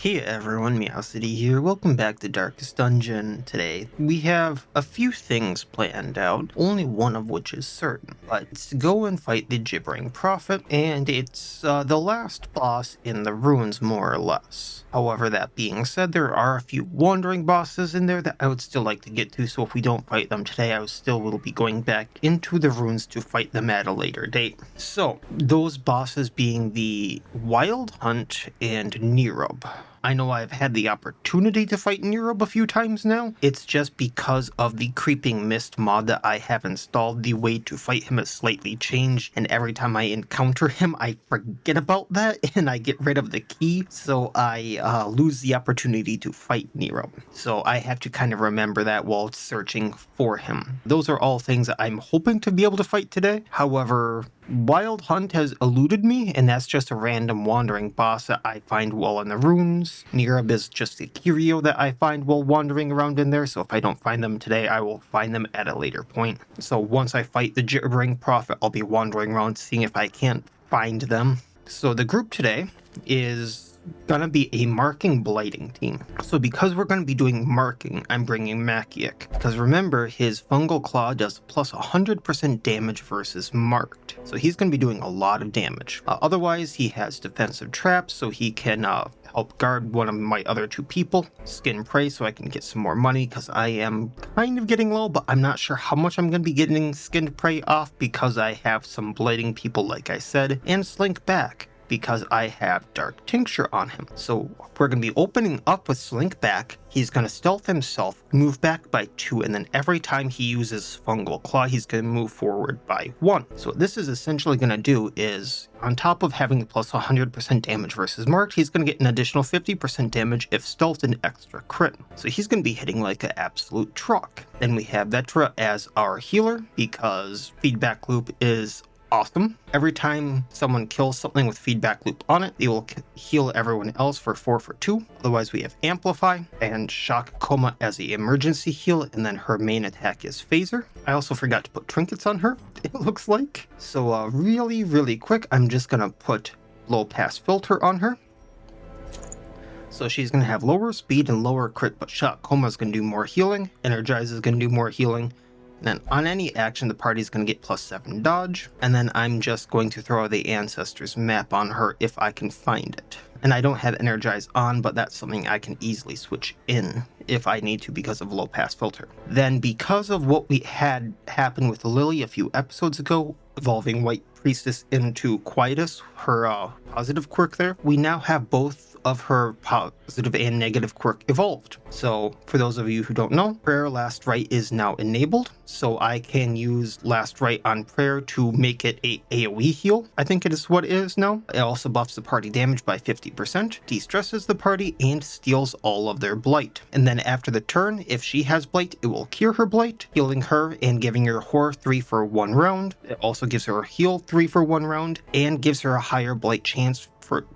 Hey everyone, Miacidae here. Welcome back to Darkest Dungeon. Today, we have a few things planned out, only one of which is certain. But it's to go and fight the Gibbering Prophet, and it's the last boss in the ruins, more or less. However, that being said, there are a few wandering bosses in there that I would still like to get to, so if we don't fight them today, I still will be going back into the ruins to fight them at a later date. So, those bosses being the Wild Hunt and Nerub. I know I've had the opportunity to fight Nerub a few times now. It's just because of the Creeping Mist mod that I have installed, the way to fight him has slightly changed, and every time I encounter him, I forget about that, and I get rid of the key, so I lose the opportunity to fight Nerub. So I have to kind of remember that while searching for him. Those are all things that I'm hoping to be able to fight today. However, Wild Hunt has eluded me, and that's just a random wandering boss that I find while in the ruins. Nerub is just a curio that I find while wandering around in there, so if I don't find them today, I will find them at a later point. So once I fight the Gibbering Prophet, I'll be wandering around seeing if I can't find them. So the group today is gonna be a marking blighting team. So because we're gonna be doing marking, I'm bringing Maciac. Because remember, his fungal claw does plus 100% damage versus marked. So he's gonna be doing a lot of damage. Otherwise, he has defensive traps, so he can help guard one of my other two people. Skin prey, so I can get some more money, because I am kind of getting low, but I'm not sure how much I'm gonna be getting skinned prey off, because I have some blighting people, like I said, and slink back, because I have Dark Tincture on him. So we're going to be opening up with Slink Back. He's going to stealth himself, move back by 2, and then every time he uses Fungal Claw, he's going to move forward by 1. So what this is essentially going to do is, on top of having plus 100% damage versus marked, he's going to get an additional 50% damage if stealthed and extra crit. So he's going to be hitting like an absolute truck. Then we have Vetra as our healer, because Feedback Loop is awesome. Every time someone kills something with Feedback Loop on it, they will heal everyone else for 4 for 2. Otherwise, we have Amplify and Shock Coma as the emergency heal, and then her main attack is Phaser. I also forgot to put trinkets on her, it looks like. So really quick, I'm just gonna put Low Pass Filter on her. So she's going to have lower speed and lower crit, but Shock Coma is going to do more healing, Energize is going to do more healing. Then on any action, the party's going to get plus 7 dodge, and then I'm just going to throw the Ancestors map on her if I can find it. And I don't have Energize on, but that's something I can easily switch in if I need to because of Low Pass Filter. Then because of what we had happen with Lily a few episodes ago, evolving White Priestess into Quietus, her positive quirk there, we now have both of her positive and negative quirk evolved. So for those of you who don't know, Prayer Last Rite is now enabled, so I can use Last Rite on Prayer to make it a AoE heal. I think it is what it is now. It also buffs the party damage by 50%, de-stresses the party, and steals all of their blight. And then after the turn, if she has blight, it will cure her blight, healing her and giving her Horror 3 for 1 round. It also gives her Heal 3 for 1 round, and gives her a higher blight chance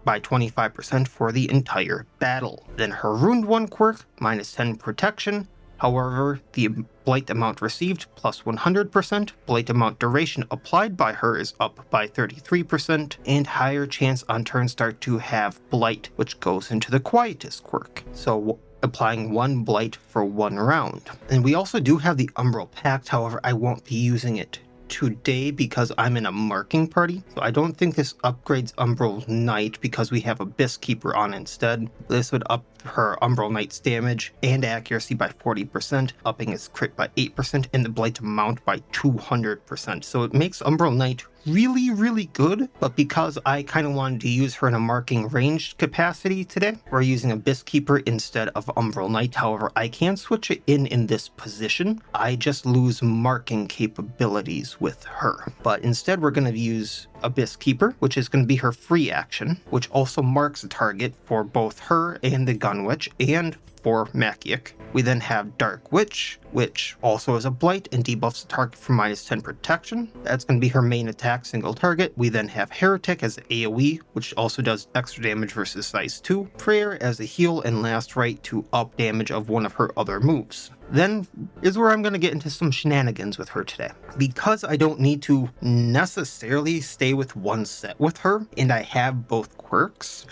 by 25% for the entire battle. Then her Ruined 1 quirk, minus 10 protection. However, the blight amount received plus 100%, blight amount duration applied by her is up by 33%, and higher chance on turn start to have blight, which goes into the Quietus quirk. So applying 1 blight for 1 round. And we also do have the Umbral Pact, however, I won't be using it today because I'm in a marking party, so I don't think this upgrades Umbral Knight because we have Abyss Keeper on instead. This would up her Umbral Knight's damage and accuracy by 40%, upping its crit by 8% and the blight amount by 200%. So it makes Umbral Knight really good, but because I kind of wanted to use her in a marking ranged capacity today, we're using Abyss Keeper instead of Umbral Knight. However, I can switch it in this position. I just lose marking capabilities with her. But instead, we're going to use Abyss Keeper, which is going to be her free action, which also marks a target for both her and the Gunwitch, and for Maciac. We then have Dark Witch, which also is a blight and debuffs the target for -10 protection. That's going to be her main attack, single target. We then have Heretic as AoE, which also does extra damage versus size 2. Prayer as a heal, and Last Rite to up damage of one of her other moves. Then is where I'm going to get into some shenanigans with her today. Because I don't need to necessarily stay with one set with her, and I have both quirks.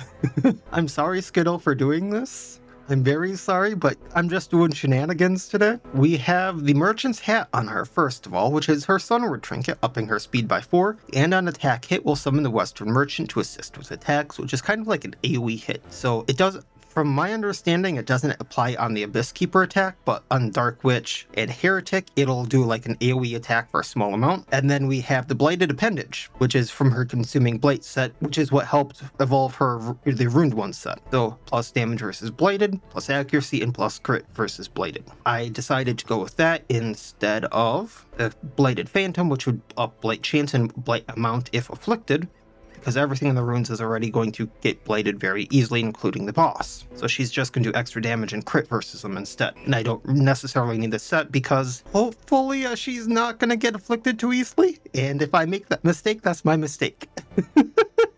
I'm sorry, Skittle, for doing this. I'm very sorry, but I'm just doing shenanigans today. We have the Merchant's Hat on her, first of all, which is her Sunward Trinket, upping her speed by 4, and on attack hit will summon the Western Merchant to assist with attacks, which is kind of like an AoE hit. So it does, from my understanding, it doesn't apply on the Abyss Keeper attack, but on Dark Witch and Heretic, it'll do like an AoE attack for a small amount. And then we have the Blighted Appendage, which is from her Consuming Blight set, which is what helped evolve her the Ruined One set. So plus damage versus Blighted, plus accuracy, and plus crit versus Blighted. I decided to go with that instead of the Blighted Phantom, which would up Blight chance and Blight amount if afflicted, because everything in the runes is already going to get blighted very easily, including the boss. So she's just going to do extra damage and crit versus them instead. And I don't necessarily need this set because hopefully she's not going to get afflicted too easily. And if I make that mistake, that's my mistake.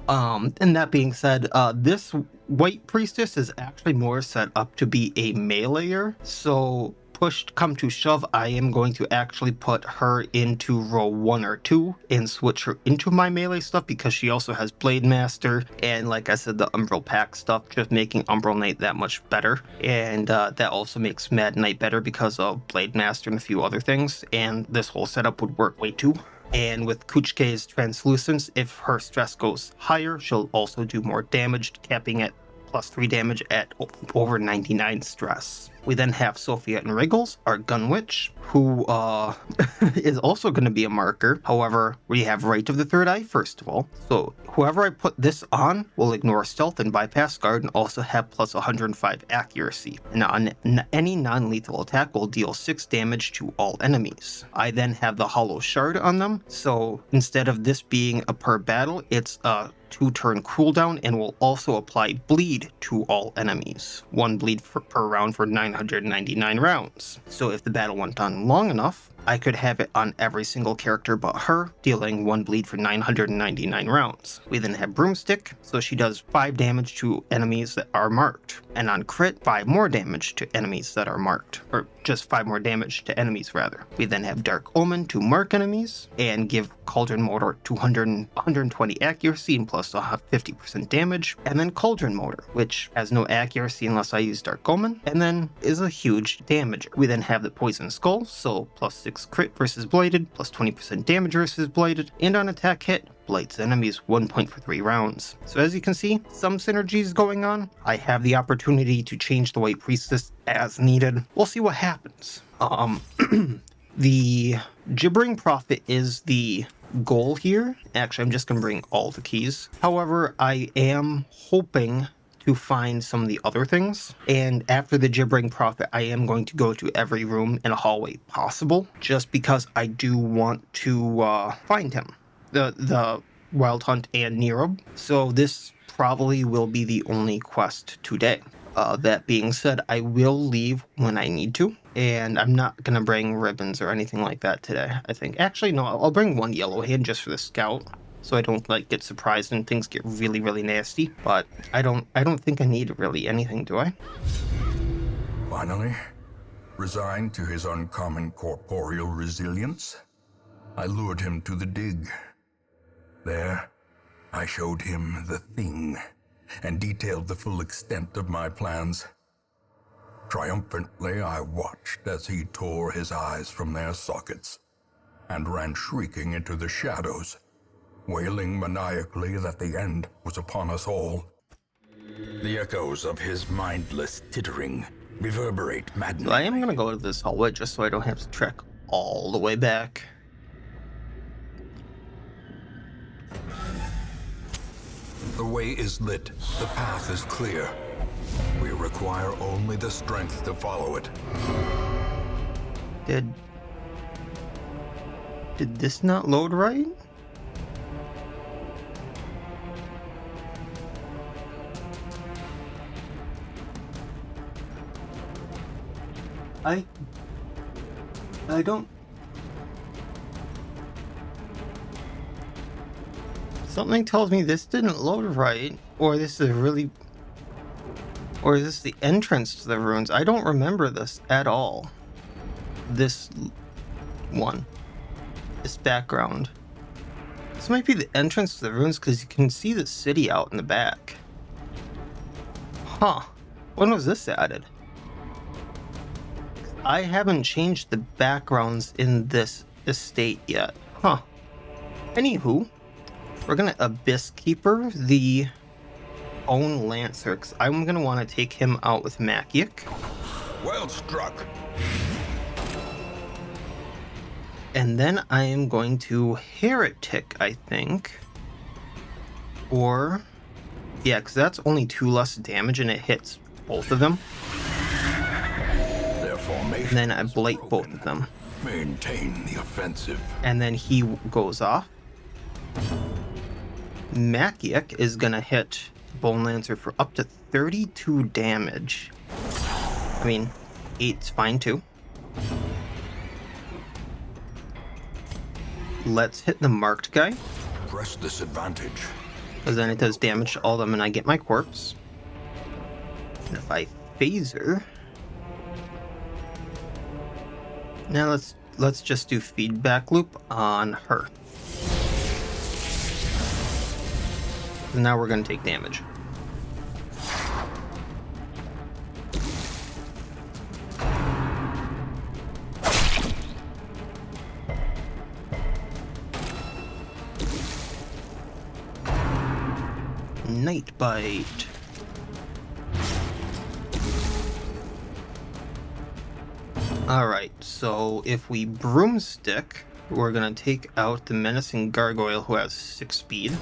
And that being said, this White Priestess is actually more set up to be a meleeer. So push come to shove, I am going to actually put her into row 1 or 2 and switch her into my melee stuff because she also has Blade Master and, like I said, the Umbral Pack stuff, just making Umbral Knight that much better. And that also makes Mad Knight better because of Blade Master and a few other things, and this whole setup would work way too. And with Kuchke's Translucence, if her stress goes higher, she'll also do more damage, capping at +3 damage at over 99 stress. We then have Sophia and Wriggles, our Gunwitch, who is also going to be a marker. However, we have Right of the Third Eye, first of all. So whoever I put this on will ignore stealth and bypass guard and also have plus 105 accuracy. And on any non-lethal attack will deal 6 damage to all enemies. I then have the Hollow Shard on them. So instead of this being a per battle, it's a 2-turn cooldown and will also apply bleed to all enemies. 1 bleed per round for 999 rounds. So if the battle went on long enough, I could have it on every single character but her, dealing 1 bleed for 999 rounds. We then have Broomstick, so she does 5 damage to enemies that are marked. And on crit, 5 more damage to enemies that are marked. Or just 5 more damage to enemies, rather. We then have Dark Omen to mark enemies, and give Cauldron Mortar 120 accuracy and plus 50% damage. And then Cauldron Mortar, which has no accuracy unless I use Dark Omen, and then is a huge damager. We then have the Poison Skull, so plus 6 crit versus Blighted, plus 20% damage versus Blighted, and on attack hit, blights enemies 1 point for 3 rounds. So as you can see, some synergies going on. I have the opportunity to change the White Priestess as needed. We'll see what happens. The Gibbering Prophet is the goal here. Actually, I'm just going to bring all the keys. However, I am hoping to find some of the other things, and after the Gibbering Prophet, I am going to go to every room in a hallway possible, just because I do want to find him, the Wild Hunt and Nerob. So this probably will be the only quest today. That being said, I will leave when I need to, and I'm not gonna bring ribbons or anything like that today. I think, actually, no, I'll bring 1 yellow hand just for the scout, so I don't like get surprised and things get really, really nasty. But I don't think I need really anything, do I? Finally, resigned to his uncommon corporeal resilience, I lured him to the dig. There, I showed him the thing and detailed the full extent of my plans. Triumphantly, I watched as he tore his eyes from their sockets and ran shrieking into the shadows, wailing maniacally that the end was upon us all. The echoes of his mindless tittering reverberate maddeningly. So I am going to go to this hallway just so I don't have to trek all the way back. The way is lit. The path is clear. We require only the strength to follow it. Did this not load right? I don't... Something tells me this didn't load right, or this is really... Or is this the entrance to the ruins? I don't remember this at all. This one. This background. This might be the entrance to the ruins because you can see the city out in the back. Huh. When was this added? I haven't changed the backgrounds in this estate yet. Huh. Anywho, we're gonna Abyss Keeper the own Lancer, because I'm gonna want to take him out with Maciac. Well struck. And then I am going to Heretic, I think. Or... Yeah, because that's only 2 less damage and it hits both of them. Their formation And then I blight both of them. Maintain the offensive. And then he goes off. Maciac is gonna hit Bone Lancer for up to 32 damage. I mean, 8's fine too. Let's hit the marked guy. Press this advantage. Because then it does damage to all of them and I get my corpse. And if I phaser... Now let's just do feedback loop on her. And now we're going to take damage. Nightbite. Alright, so if we broomstick, we're gonna take out the menacing gargoyle who has 6 speed.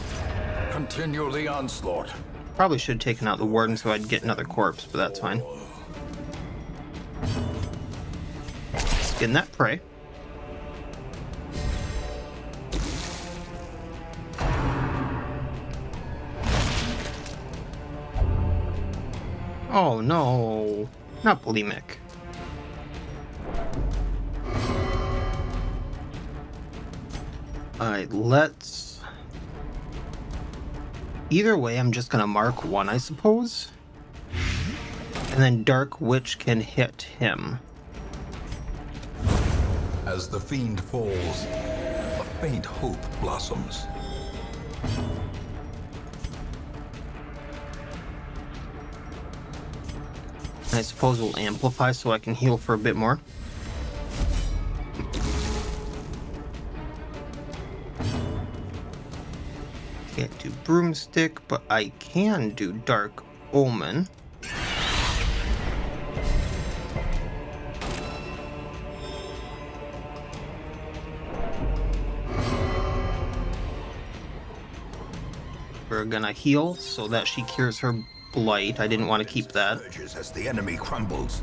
Continue the onslaught. Probably should have taken out the warden so I'd get another corpse, but that's fine. Skin that prey. Oh no, not bulimic. Alright, let's... Either way, I'm just gonna mark 1, I suppose. And then Dark Witch can hit him. As the fiend falls, a faint hope blossoms. I suppose we'll amplify so I can heal for a bit more. Can't do broomstick, but I can do dark omen. We're gonna heal so that she cures her blight. I didn't want to keep that. As the enemy crumbles,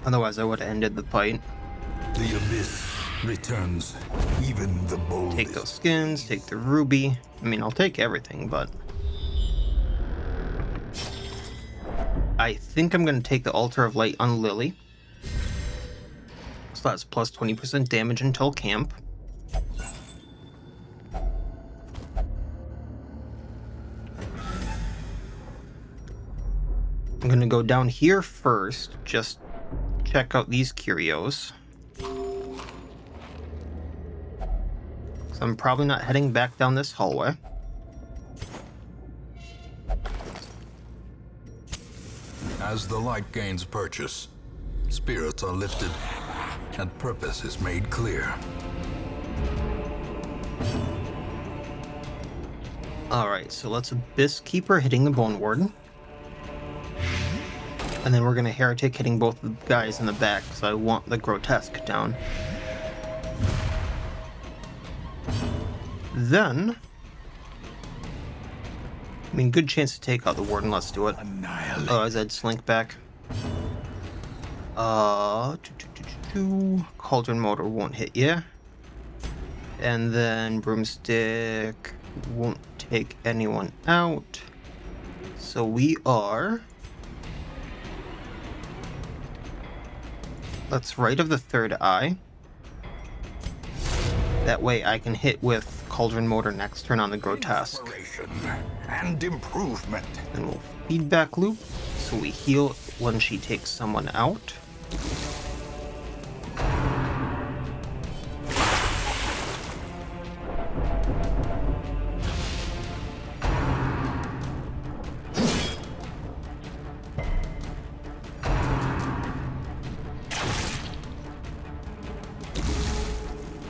Otherwise I would have ended the fight. the abyss returns. Even the boldest. Take those skins, take the ruby. I mean, I'll take everything, but... I think I'm going to take the Altar of Light on Lily. So that's plus 20% damage until camp. I'm going to go down here first, just check out these curios. So I'm probably not heading back down this hallway. As the light gains purchase, spirits are lifted, and purpose is made clear. Alright, so let's Abyss Keeper hitting the Bone Warden. And then we're going to Heretic hitting both the guys in the back, so I want the Grotesque down. Then... I mean, good chance to take out the Warden, let's do it. Otherwise I'd slink back. Cauldron Motor won't hit ya. And then Broomstick won't take anyone out. So we are... Let's right of the third eye. That way I can hit with Cauldron Motor next turn on the Grotesque. Inspiration and improvement. Then we'll feedback loop, so we heal when she takes someone out.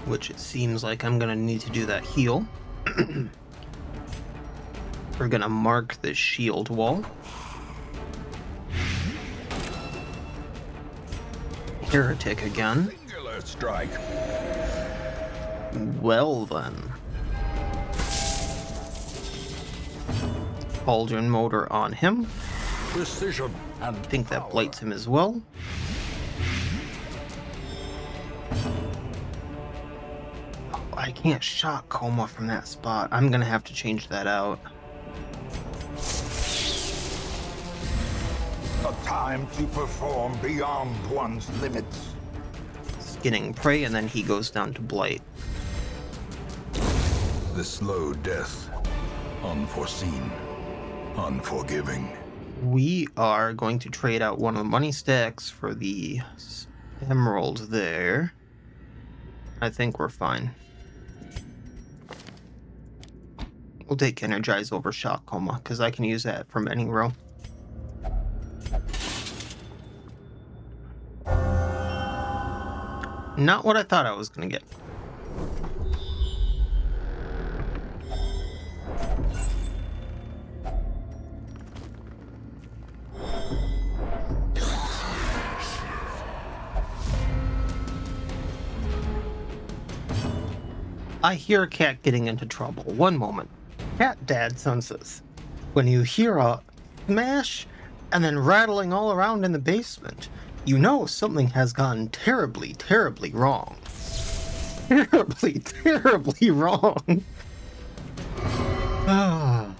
Which it seems like I'm gonna need to do that heal. We're gonna mark the shield wall. Heretic again. Singular strike. Well then. Cauldron Motor on him. Precision and I think that power. blights him as well. I can't shock coma from that spot. I'm gonna have to change that out. A time to perform beyond one's limits. Skinning prey, and then he goes down to blight. The slow death. Unforeseen. Unforgiving. We are going to trade out one of the money stacks for the emerald there. I think we're fine. We'll take Energize over Shock Coma, because I can use that from any row. Not what I thought I was going to get. I hear a cat getting into trouble. One moment. Cat Dad senses when you hear a smash and then rattling all around in the basement, you know something has gone terribly, terribly wrong. Terribly, terribly wrong. Ah.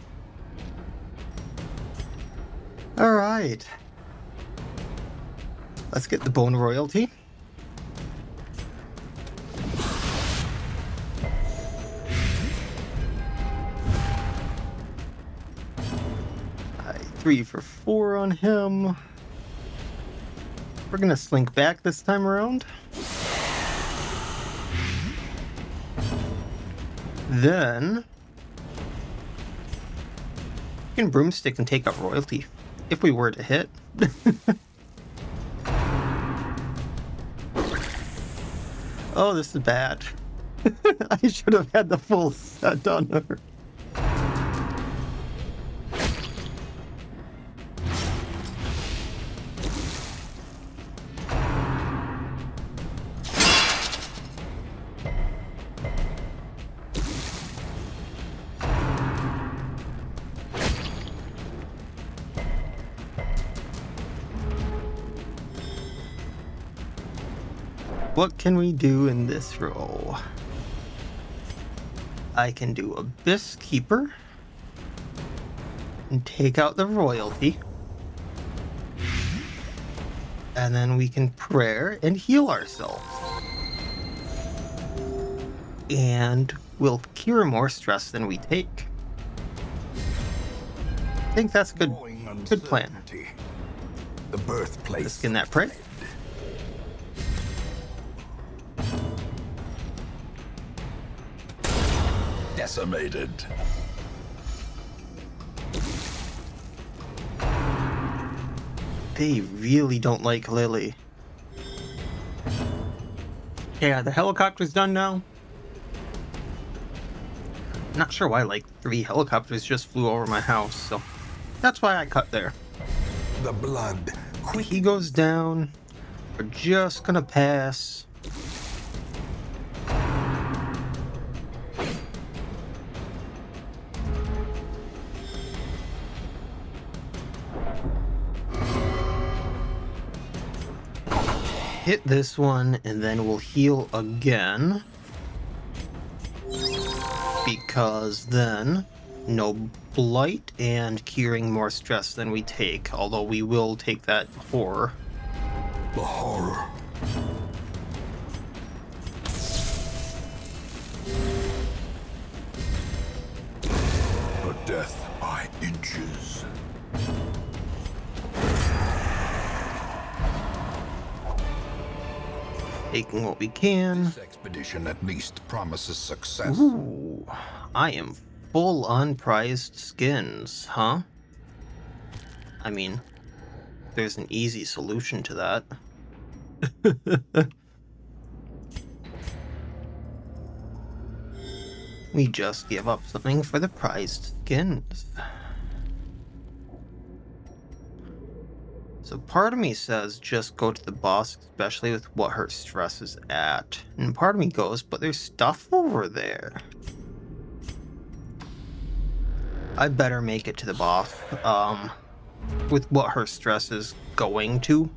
All right. Let's get the bone royalty. Three for 4 on him. We're gonna slink back this time around. Then we can broomstick and take out royalty if we were to hit. Oh, this is bad. I should have had the full set on her. What can we do in this row? I can do Abyss Keeper and take out the royalty. And then we can prayer and heal ourselves. And we'll cure more stress than we take. I think that's a good plan. The birthplace. Let's skin that prey. Decimated. They really don't like Lily. Yeah, the helicopter's done now. Not sure why like 3 helicopters just flew over my house, so that's why I cut there. The blood. He goes down. We're just gonna pass. Hit this one, and then we'll heal again. Because then, no blight and curing more stress than we take, although we will take that horror. The horror A death by inches. Taking what we can. This expedition at least promises success. Ooh, I am full on prized skins, huh? I mean, there's an easy solution to that. We just give up something for the prized skins. So part of me says just go to the boss, especially with what her stress is at. And part of me goes, but there's stuff over there. I better make it to the boss, with what her stress is going to.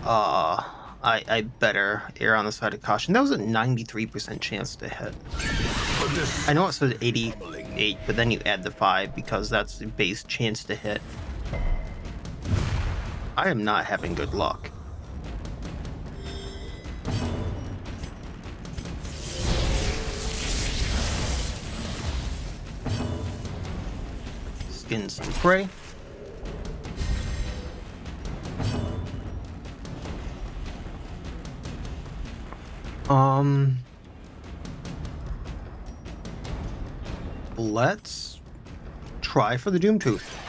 I better err on the side of caution. That was a 93% chance to hit. I know it said 88, but then you add the 5 because that's the base chance to hit. I am not having good luck. Skin some prey. Let's try for the Doom Tooth.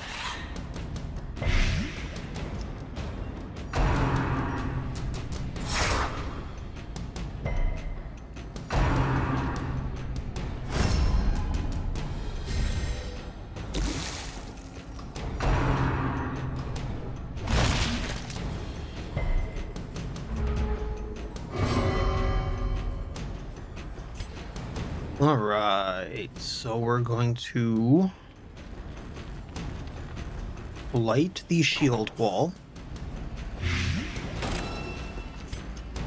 Alright, so we're going to light the shield wall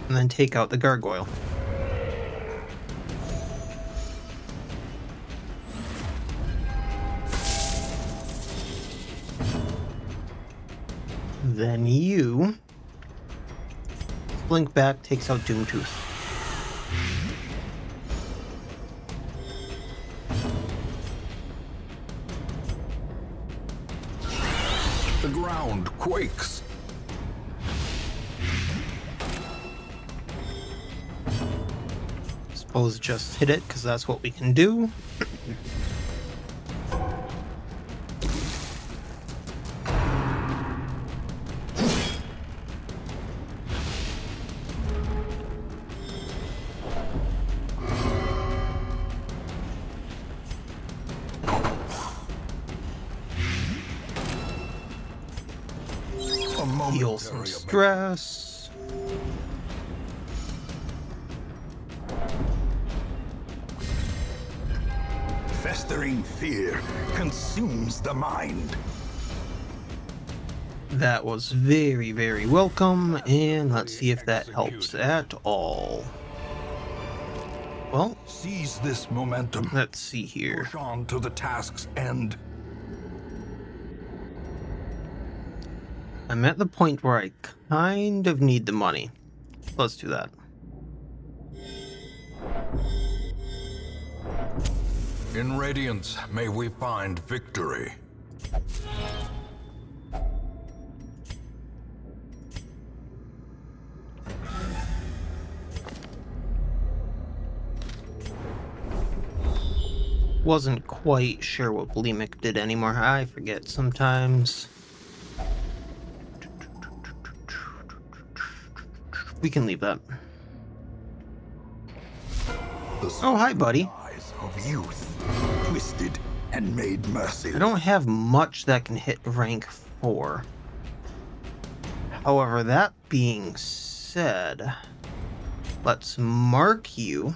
and then take out the gargoyle. Then you blink back, takes out Doomtooth. The ground quakes. Suppose just hit it, because that's what we can do. Heal some stress. Festering fear consumes the mind. That was very, very welcome, and let's see if that helps at all. Well, Seize this momentum. let's see here. Push on to the task's end. I'm at the point where I kind of need the money. Let's do that. In Radiance, may we find victory. Wasn't quite sure what Bulimic did anymore. I forget sometimes. We can leave that. Oh, hi, buddy. Eyes of youth, twisted and made merciless. I don't have much that can hit rank 4. However, that being said, let's mark you.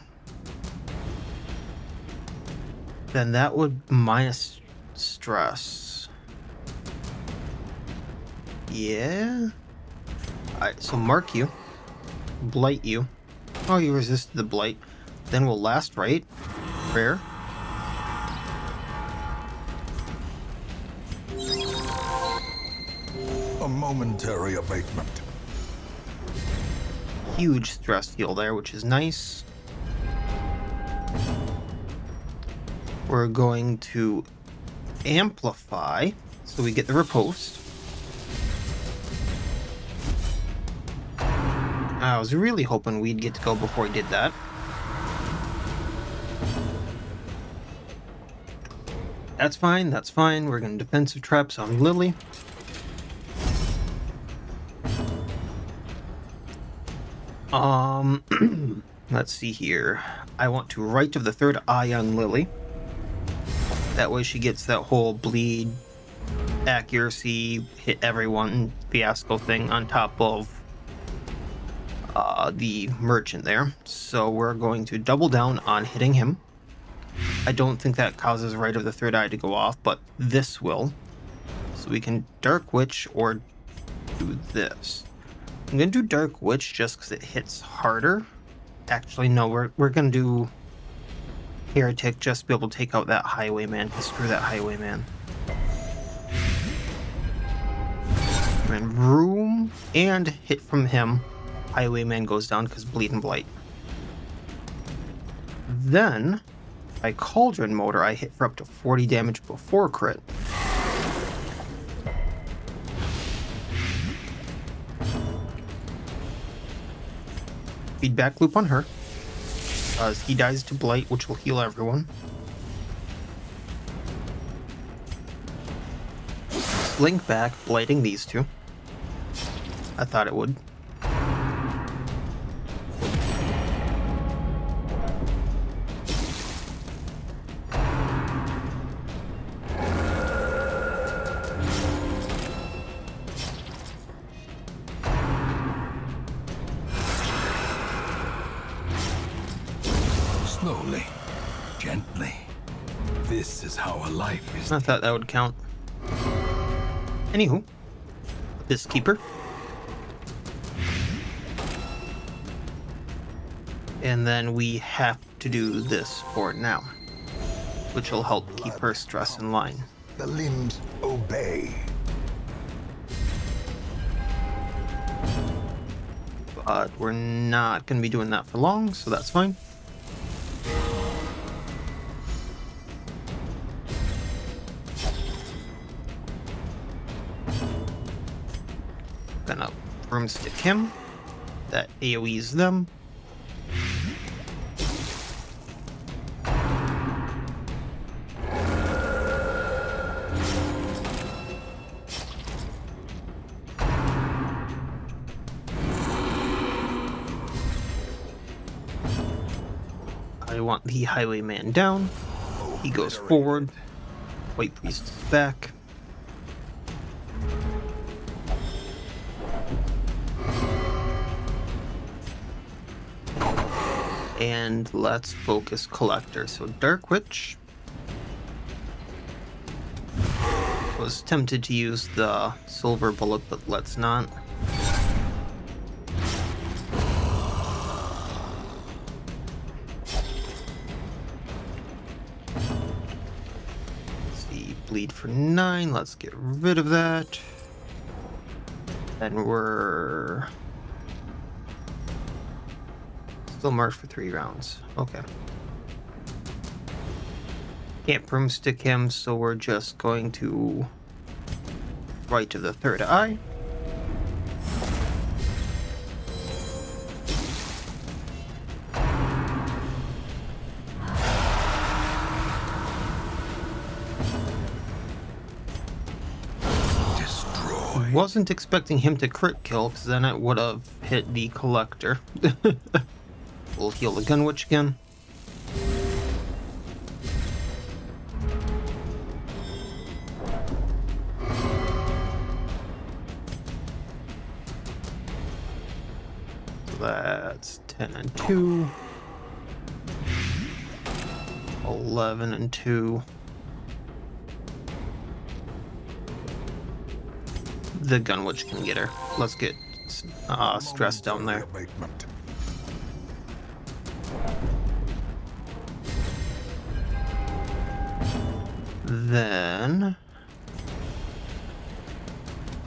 Then that would minus stress. Yeah? Alright, so mark you. Blight you. Oh, you resisted the blight. Then we'll last right. Rare. A momentary abatement. Huge stress heal there, which is nice. We're going to amplify, so we get the riposte. I was really hoping we'd get to go before he did that. That's fine, that's fine. We're going to defensive traps on Lily. Let's see here. I want to right of the third eye on Lily. That way she gets that whole bleed, accuracy, hit everyone fiasco thing on top of the merchant there. So we're going to double down on hitting him. I don't think that causes right of the third eye to go off, but this will. So we can Dark Witch or do this. I'm going to do Dark Witch just because it hits harder. Actually, no, we're going to do Heretic just to be able to take out that Highwayman, because screw that Highwayman. And Room and hit from him. Highwayman goes down because Bleed and Blight. Then, by Cauldron Motor, I hit for up to 40 damage before crit. Feedback loop on her. He dies to Blight, which will heal everyone. Slink back, blighting these two. I thought it would. Slowly, gently. This is how a life is. I thought that would count. Anywho, this keeper. And then we have to do this for now, which will help keep her stress in line. The limbs obey. But we're not going to be doing that for long, so that's fine. Gonna broomstick him. That AoEs them. I want the Highwayman down. He goes forward. White Priestess back. And let's focus Collector. So Dark Witch. Was tempted to use the Silver Bullet, but let's not. Bleed for 9. Let's get rid of that. Then we're still marked for 3 rounds. Okay. Can't broomstick him, so we're just going to right to the third eye. Wasn't expecting him to crit kill, because then it would have hit the Collector. We'll heal the Gunwitch again. So that's 10 and 2. 11 and 2. The Gunwitch can get her. Let's get stress down there. Then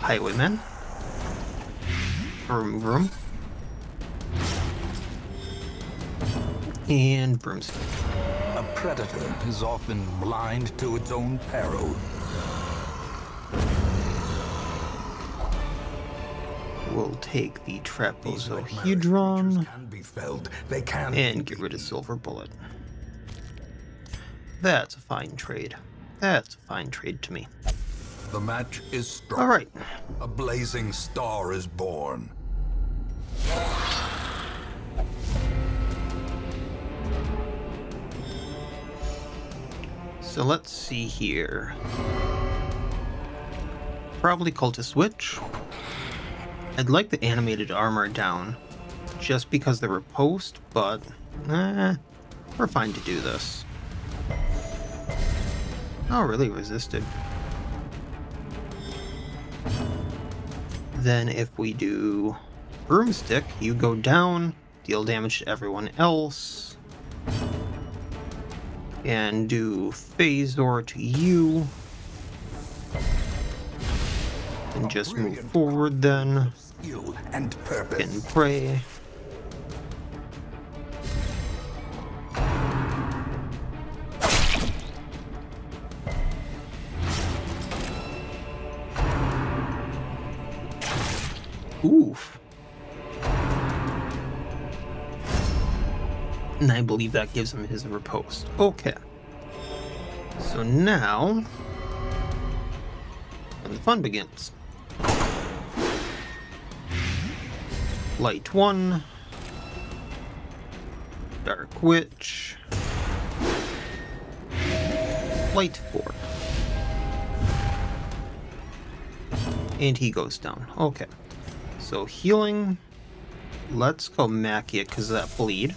Highwayman. Vroom vroom. And Broomstick. A predator is often blind to its own peril. We'll take the Trapezohedron Can be felled. They can and get rid of Silver Bullet. That's a fine trade. That's a fine trade to me. The match is struck. All right. A blazing star is born. So let's see here. Probably Cultist Witch. I'd like the animated armor down, just because they're riposte, but we're fine to do this. Oh, really resisted. Then if we do Broomstick, you go down, deal damage to everyone else, and do Phasor to you, and just move forward then, and purpose. and pray. Oof. And I believe that gives him his riposte. Okay. So now, and the fun begins. Light 1. Dark Witch. Light 4. And he goes down. Okay. So healing. Let's go Macia because of that bleed.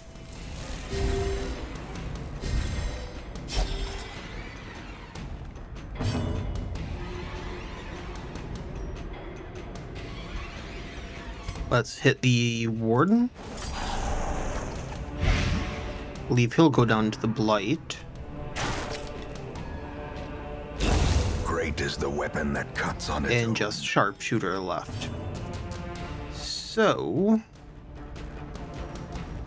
Let's hit the Warden. Believe he'll go down to the Blight. Great is the weapon that cuts on its And own. just Sharpshooter left. So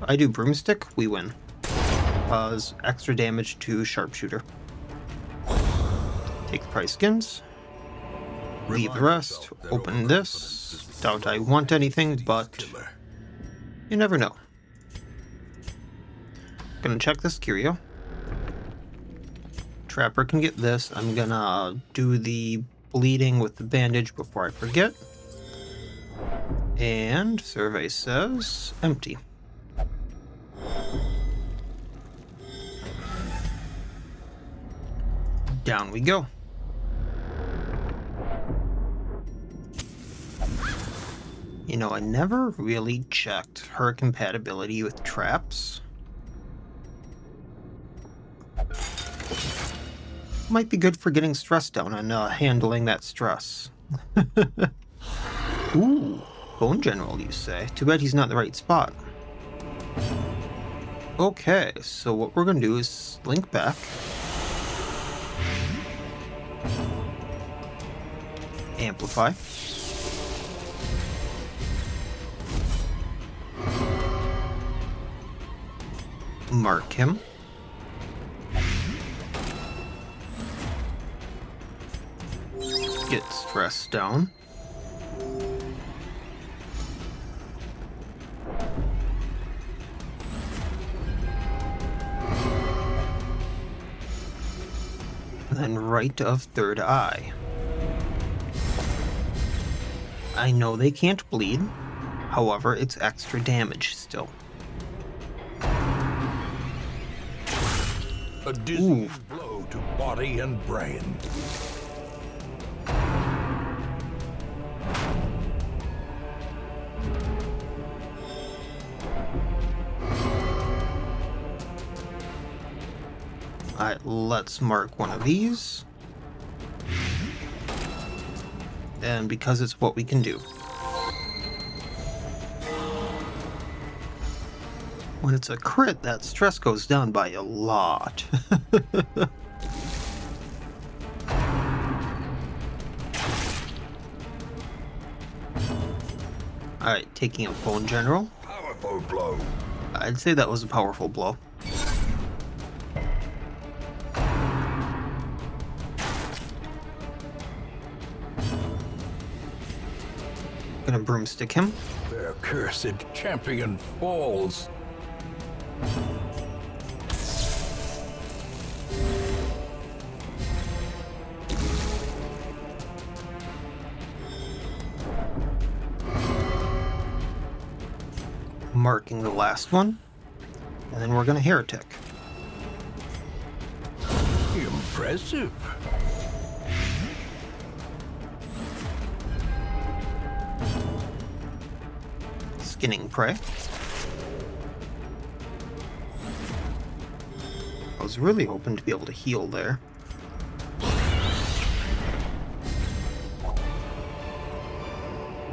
I do Broomstick, we win. Cause extra damage to Sharpshooter. Take the price skins. Leave the rest. Open this. Doubt I want anything, but you never know. Gonna check this curio. Trapper can get this. I'm gonna do the bleeding with the bandage before I forget. And survey says empty. Down we go. You know, I never really checked her compatibility with traps. Might be good for getting stress down and handling that stress. Ooh, Bone General, you say? Too bad he's not in the right spot. Okay, so what we're gonna do is link back. Amplify. Mark him. Get stress down. Then right of third eye. I know they can't bleed, however, it's extra damage still. A dizzying blow to body and brain. Alright, let's mark one of these. And because it's what we can do. When it's a crit, that stress goes down by a lot. Alright, taking a Bone General. Powerful blow. I'd say that was a powerful blow. Gonna Broomstick him. Their cursed champion falls. Marking the last one. And then we're gonna Heretic. Impressive. Skinning Prey. I was really hoping to be able to heal there.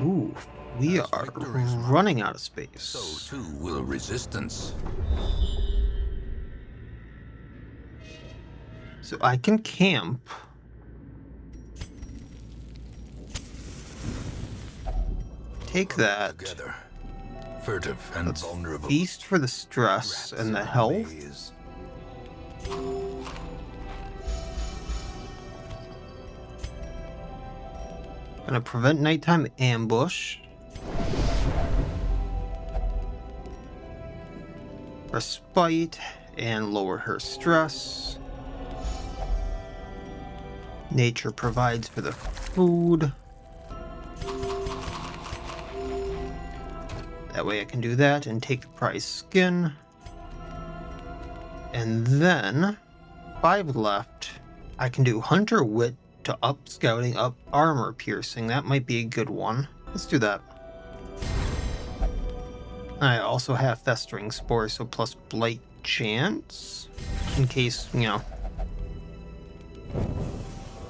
Ooh, we are running out of space. So too will resistance. So I can camp. Take that. Together. Furtive and Let's vulnerable. feast for the stress and the health. Maze. Gonna prevent nighttime ambush. Respite and lower her stress. Nature provides for the food. That way I can do that and take the prize skin. And then 5 left. I can do Hunter Wit to up scouting, up armor piercing. That might be a good one. Let's do that. I also have Festering Spore, so plus Blight chance. In case, you know,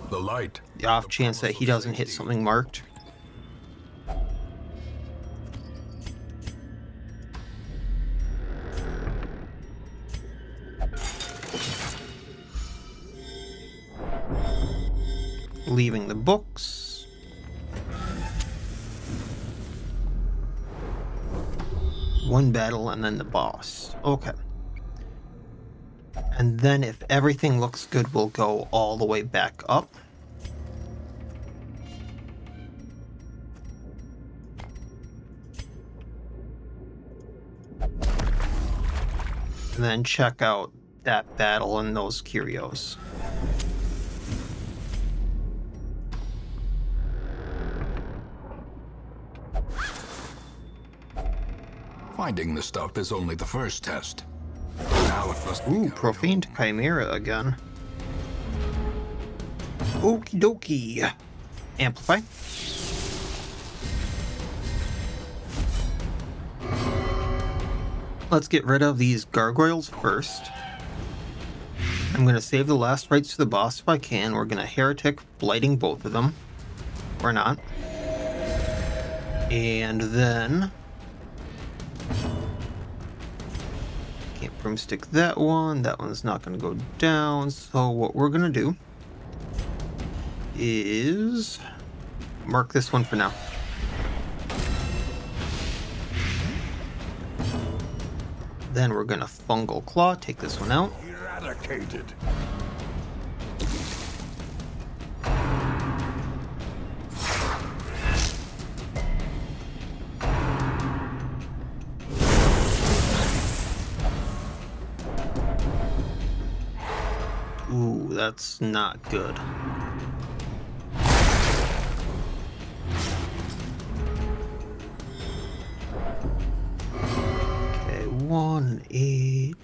The light. the off chance that he doesn't hit something marked. Leaving the books. One battle and then the boss. Okay. And then if everything looks good, we'll go all the way back up. And then check out that battle and those curios. Finding the stuff is only the first test. Now it must be Ooh, carried Profane to Chimera again. Okie dokie. Amplify. Let's get rid of these gargoyles first. I'm going to save the last rites to the boss if I can. We're going to Heretic, blighting both of them. Or not. And then... can't broomstick that one. That one's not going to go down. So what we're going to do is mark this one for now. Then we're going to Fungal Claw, take this one out. Eradicated. Ooh, that's not good. Okay, 1, 8.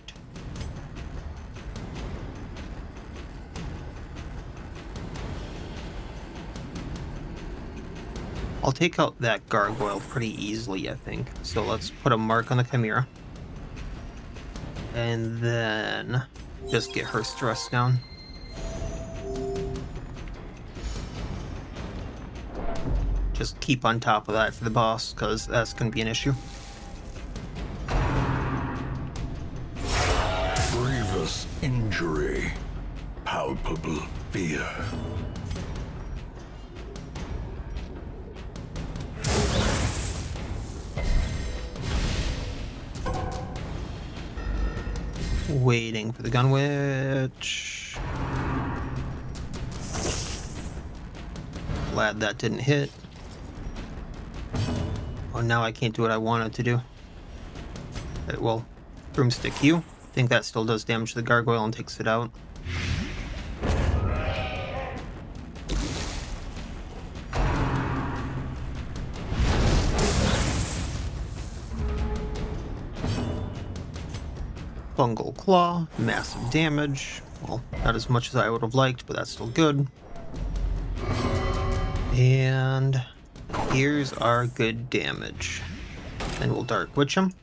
I'll take out that gargoyle pretty easily, I think. So let's put a mark on the Chimera. And then just get her stress down. Just keep on top of that for the boss, because that's going to be an issue. grievous injury. Palpable fear. Waiting for the Gunwitch. Glad that didn't hit. Oh, now I can't do what I wanted to do. Okay, well, Broomstick you. I think that still does damage to the gargoyle and takes it out. Fungal Claw, massive damage. Well, not as much as I would have liked, but that's still good. And here's our good damage. Then we'll Dark Witch him,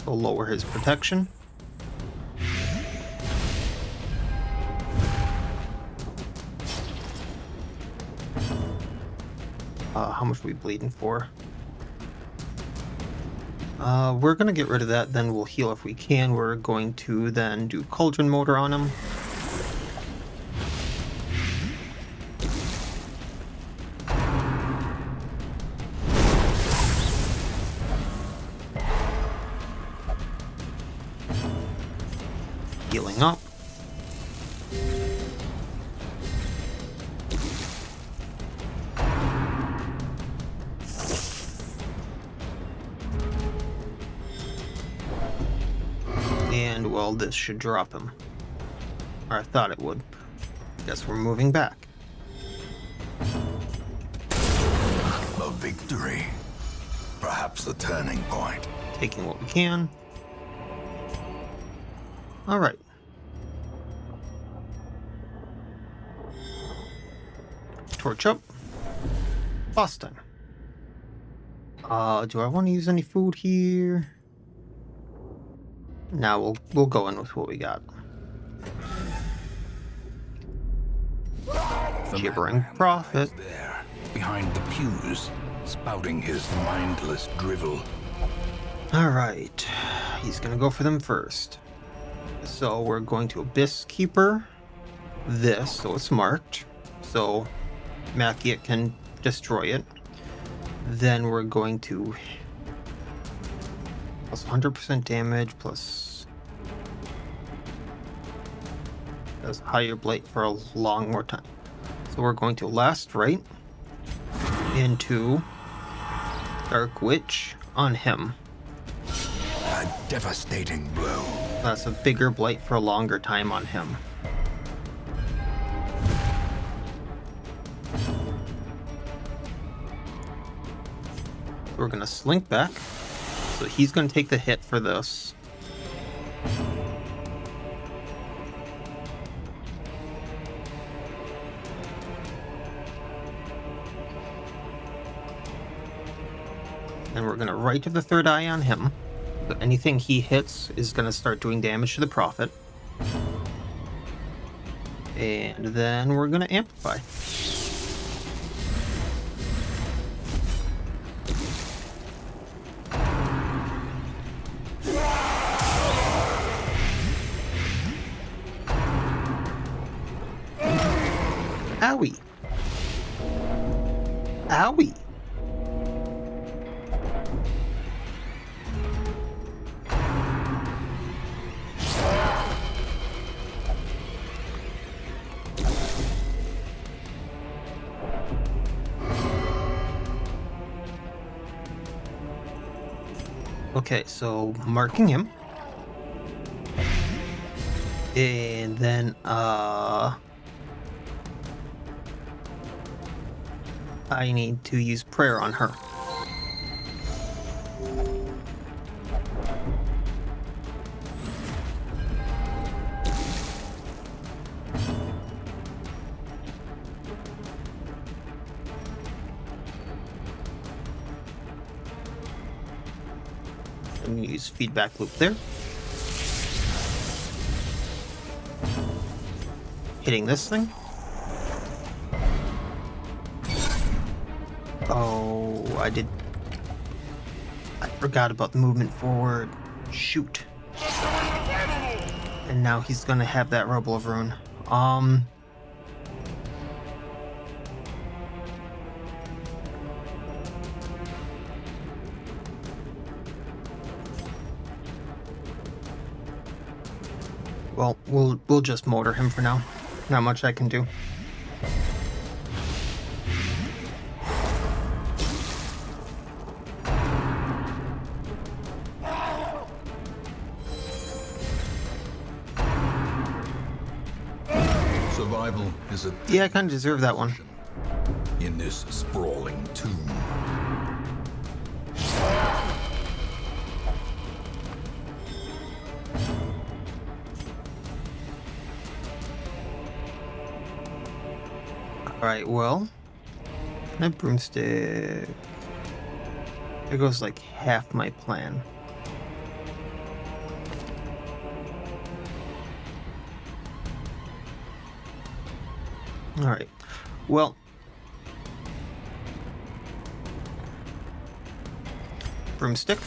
so lower his protection. How much are we bleeding for? We're gonna get rid of that, then we'll heal if we can. We're going to then do Cauldron Motor on him. Healing up. And, well, this should drop him. Or I thought it would. Guess we're moving back. A victory. Perhaps the turning point. Taking what we can. Alright. Torch up. Boss time. Do I want to use any food here? Now we'll go in with what we got. Gibbering Prophet. There, behind the pews, spouting his mindless drivel. Alright. He's gonna go for them first. So we're going to Abyss Keeper this, so it's marked. So Maciac can destroy it. Then we're going to plus 100% damage plus does higher blight for a long more time. So we're going to Last Rite into Dark Witch on him. A devastating blow. That's a bigger blight for a longer time on him. We're gonna slink back. So he's gonna take the hit for this. And we're gonna right to the third eye on him. So anything he hits is gonna start doing damage to the Prophet. And then we're gonna amplify. Owie. Owie. Okay, so marking him. And then, I need to use prayer on her. I'm going to use feedback loop there. Hitting this thing. Oh, I forgot about the movement forward. Shoot. And now he's gonna have that Rubble of Ruin. Well, we'll just mortar him for now. Not much I can do. Survival is a Yeah, I kind of deserve that one. in this sprawling tomb. Alright, well, that broomstick. There goes like half my plan. Alright, well. Broomstick.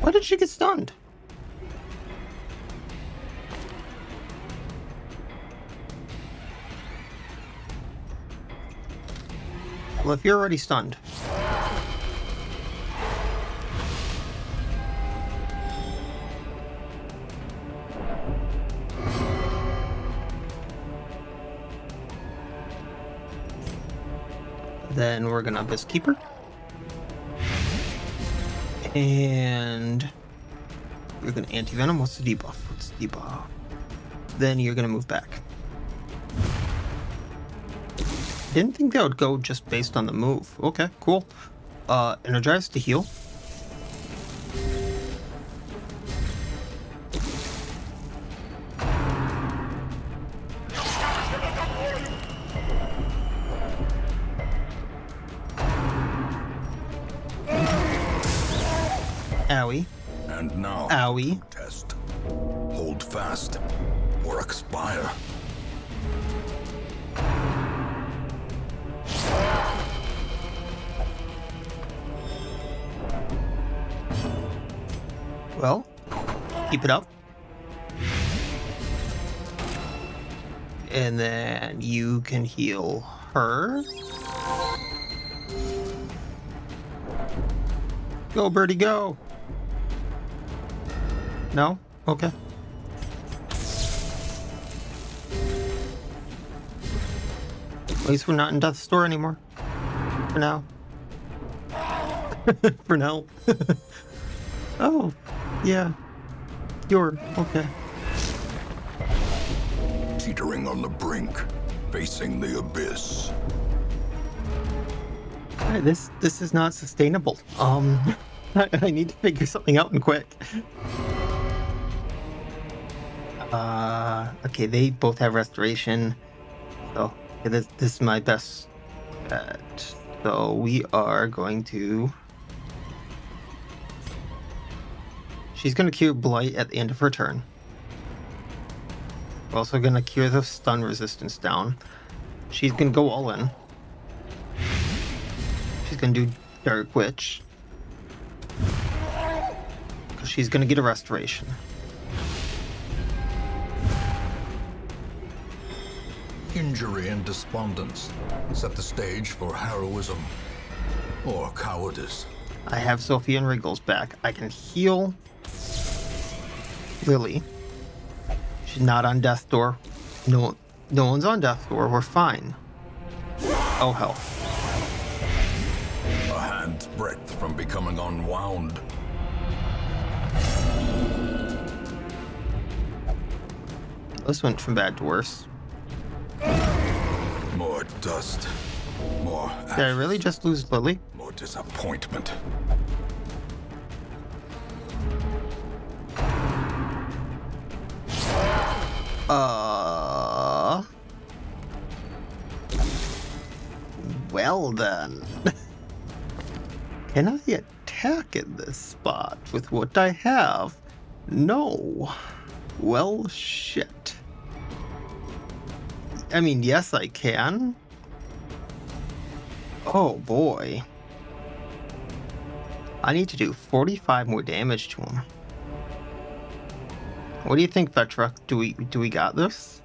Why did she get stunned? Well, if you're already stunned. Then we're gonna Abyss Keeper. And you're gonna anti-venom. What's the debuff? What's the debuff? Then you're gonna move back. Didn't think that would go just based on the move. Okay, cool. Energize to heal. Owie. And now, Owie. test. Hold fast or expire. Well, keep it up. And then you can heal her. Go, birdie, go. No? Okay. At least we're not in Death's Door anymore. For now. For now. Oh, yeah. You're okay. Teetering on the brink, facing the abyss. Alright, this is not sustainable. I need to figure something out and quick. Okay, they both have restoration. So okay, this is my best bet. So we are going to. She's gonna cure Blight at the end of her turn. We're also gonna cure the stun resistance down. She's gonna go all in. She's gonna do Dark Witch. Because she's gonna get a restoration. Injury and despondence set the stage for heroism or cowardice. I have Sophie and Wriggles back. I can heal Lily. She's not on Death's Door. No one's on Death's Door. We're fine. Oh hell. A hand's breadth from becoming unwound. This went from bad to worse. More dust. More Did I really just lose Lily? more disappointment. Well then. Can I attack in this spot with what I have? No. Well, shit. I mean, yes, I can. Oh boy. I need to do 45 more damage to him. What do you think, Vetra? Do we got this?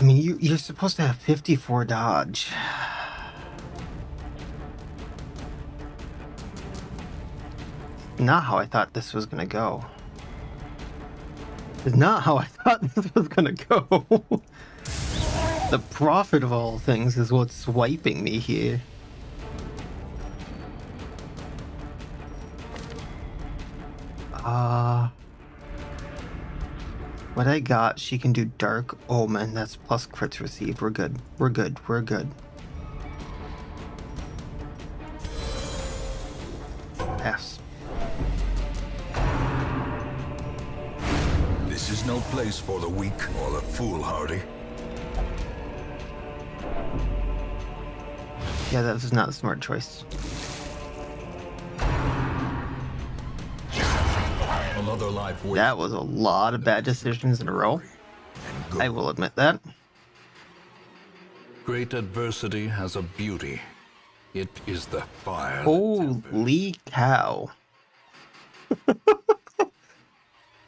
I mean, you're supposed to have 54 dodge. Not how I thought this was gonna go. It's not how I thought this was gonna go. The Prophet of all things is what's swiping me here. What I got, she can do Dark Omen. That's plus crits received. We're good. We're good. We're good. Pass. This is no place for the weak or the foolhardy. Yeah, that was not a smart choice. Another life waste. That was a lot of bad decisions in a row. I will admit that. Great adversity has a beauty. It is the fire. Holy cow.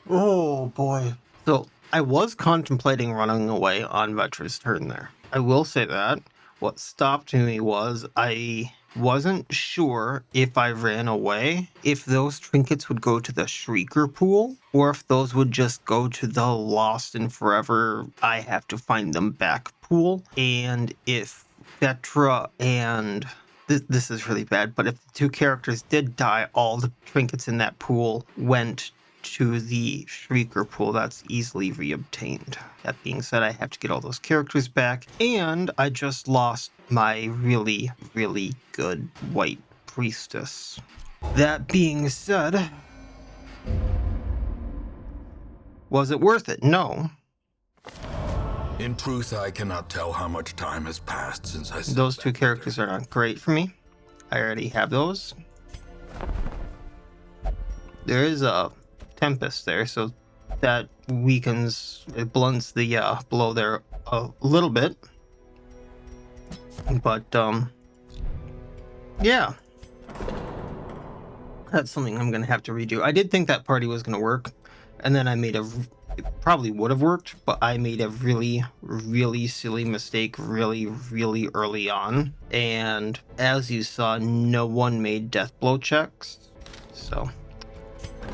Oh boy. So I was contemplating running away on Vetra's turn there. I will say that. What stopped me was I wasn't sure if I ran away, if those trinkets would go to the Shrieker pool, or if those would just go to the Lost and Forever I have to find them back pool. And if Vetra and this is really bad, but if the two characters did die, all the trinkets in that pool went to the Shrieker pool. That's easily reobtained. That being said, I have to get all those characters back, and I just lost my really, really good white Priestess. That being said, was it worth it? No. In truth, I cannot tell how much time has passed since I saw Those two characters are not great for me. I already have those. There is a Tempest there, so that weakens, it blunts the blow there a little bit. But yeah, that's something I'm gonna have to redo. I did think that party was gonna work, and then I made it probably would have worked, but I made a really, really silly mistake really, really early on, and as you saw, no one made death blow checks, so.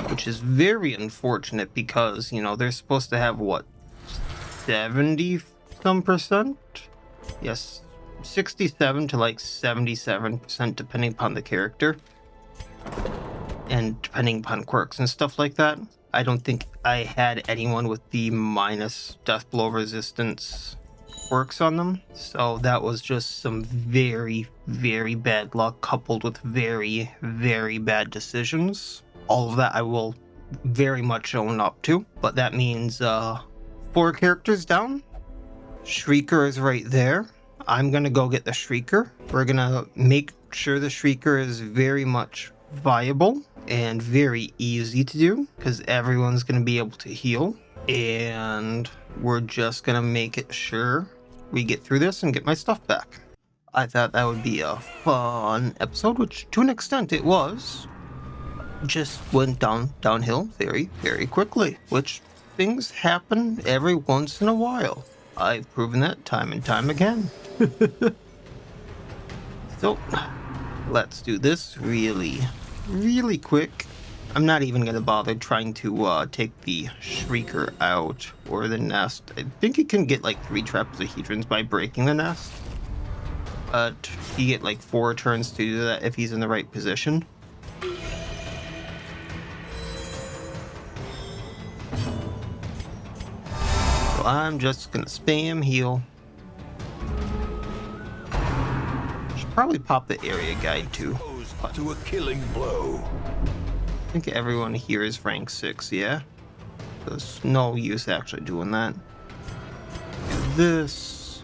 Which is very unfortunate because, you know, they're supposed to have, what, 70-some%? Yes, 67 to like 77% depending upon the character. And depending upon quirks and stuff like that. I don't think I had anyone with the minus death blow resistance quirks on them. So that was just some very, very bad luck coupled with very, very bad decisions. All of that I will very much own up to, but that means 4 characters down. Shrieker is right there. I'm gonna go get the Shrieker. We're gonna make sure the Shrieker is very much viable and very easy to do because everyone's gonna be able to heal, and we're just gonna make it sure we get through this and get my stuff back. I thought that would be a fun episode, which to an extent it was. Just went downhill very, very quickly, which things happen every once in a while. I've proven that time and time again. So, let's do this really, really quick. I'm not even going to bother trying to take the Shrieker out or the nest. I think you can get like 3 trapezohedrons by breaking the nest. But you get like 4 turns to do that if he's in the right position. So I'm just gonna spam heal. Should probably pop the area guide too. To a killing blow. I think everyone here is rank 6, yeah? There's no use actually doing that. This.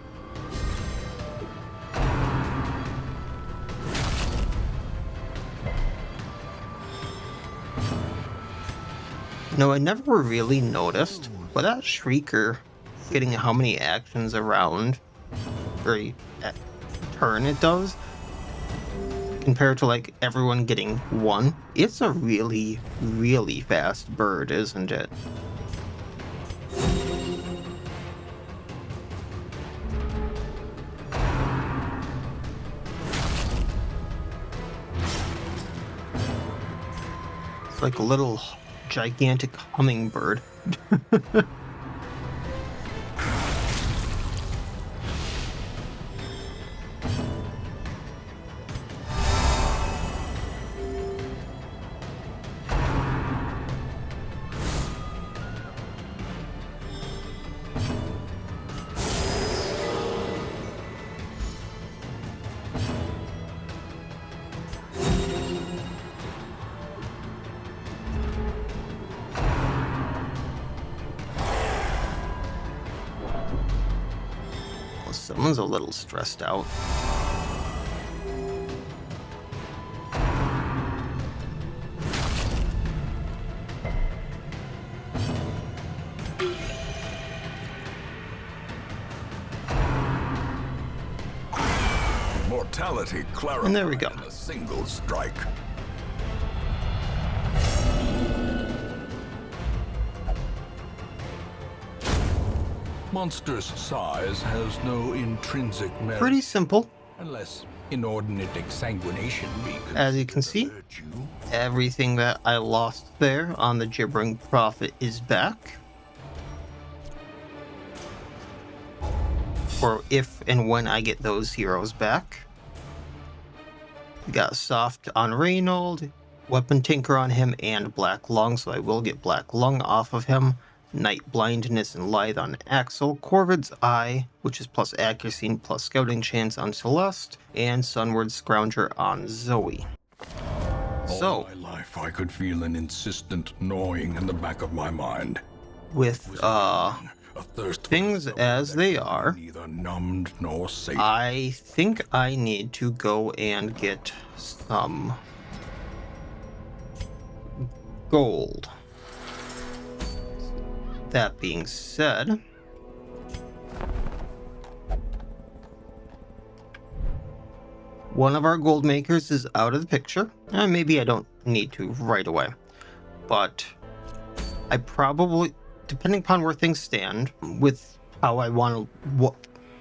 No, I never really noticed, but that Shrieker getting how many actions around every turn it does, compared to like everyone getting 1, it's a really, really fast bird, isn't it? It's like a little gigantic hummingbird. Someone's a little stressed out. Mortality clarified And there we go. in a single strike. Monster's size has no intrinsic merit. Pretty simple. Unless inordinate exsanguination be considered As you can see, a virtue. everything that I lost there on the Gibbering Prophet is back. Or if and when I get those heroes back. We got Soft on Reynold, Weapon Tinker on him, and Black Lung, so I will get Black Lung off of him. Night Blindness and Lithe on Axel, Corvid's Eye, which is plus accuracy and plus scouting chance on Celeste, and Sunward Scrounger on Zoe. So, All my life I could feel an insistent gnawing in the back of my mind. with A thirst for things as they are, neither numbed nor sated. I think I need to go and get some gold. That being said, one of our gold makers is out of the picture. Maybe I don't need to right away, but I probably, depending upon where things stand, with how I want to,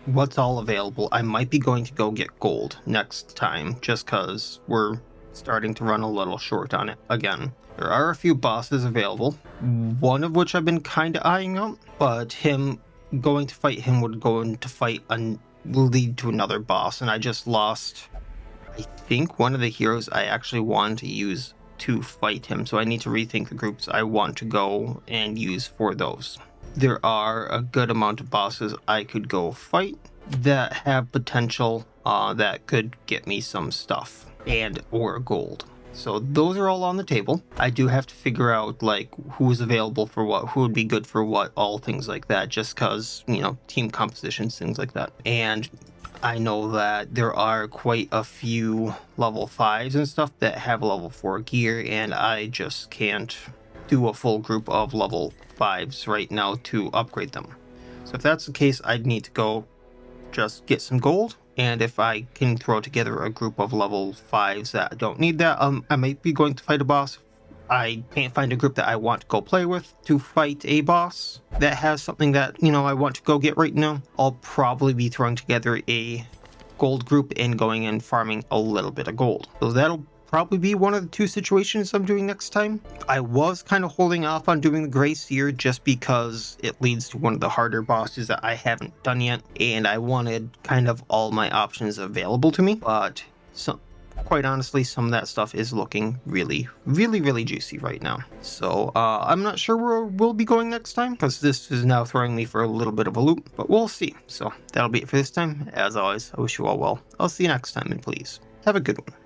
what's all available, I might be going to go get gold next time, just because we're starting to run a little short on it again. There are a few bosses available, one of which I've been kind of eyeing up, but him going to fight him would go into fight and lead to another boss, and I just lost, I think, one of the heroes I actually wanted to use to fight him, so I need to rethink the groups I want to go and use for those. There are a good amount of bosses I could go fight that have potential that could get me some stuff and or gold. So those are all on the table. I do have to figure out like who's available for what, who would be good for what, all things like that, just cause, you know, team compositions, things like that. And I know that there are quite a few level 5s and stuff that have level 4 gear, and I just can't do a full group of level 5s right now to upgrade them. So if that's the case, I'd need to go just get some gold, and if I can throw together a group of level 5s that don't need that, I might be going to fight a boss. I can't find a group that I want to go play with to fight a boss that has something that, you know, I want to go get right now. I'll probably be throwing together a gold group and going and farming a little bit of gold. So that'll probably be one of the two situations I'm doing next time. I was kind of holding off on doing the Grey Seer just because it leads to one of the harder bosses that I haven't done yet, and I wanted kind of all my options available to me, but quite honestly, some of that stuff is looking really juicy right now. So I'm not sure where we'll be going next time, because this is now throwing me for a little bit of a loop, but we'll see. So that'll be it for this time. As always, I wish you all well. I'll see you next time, and please have a good one.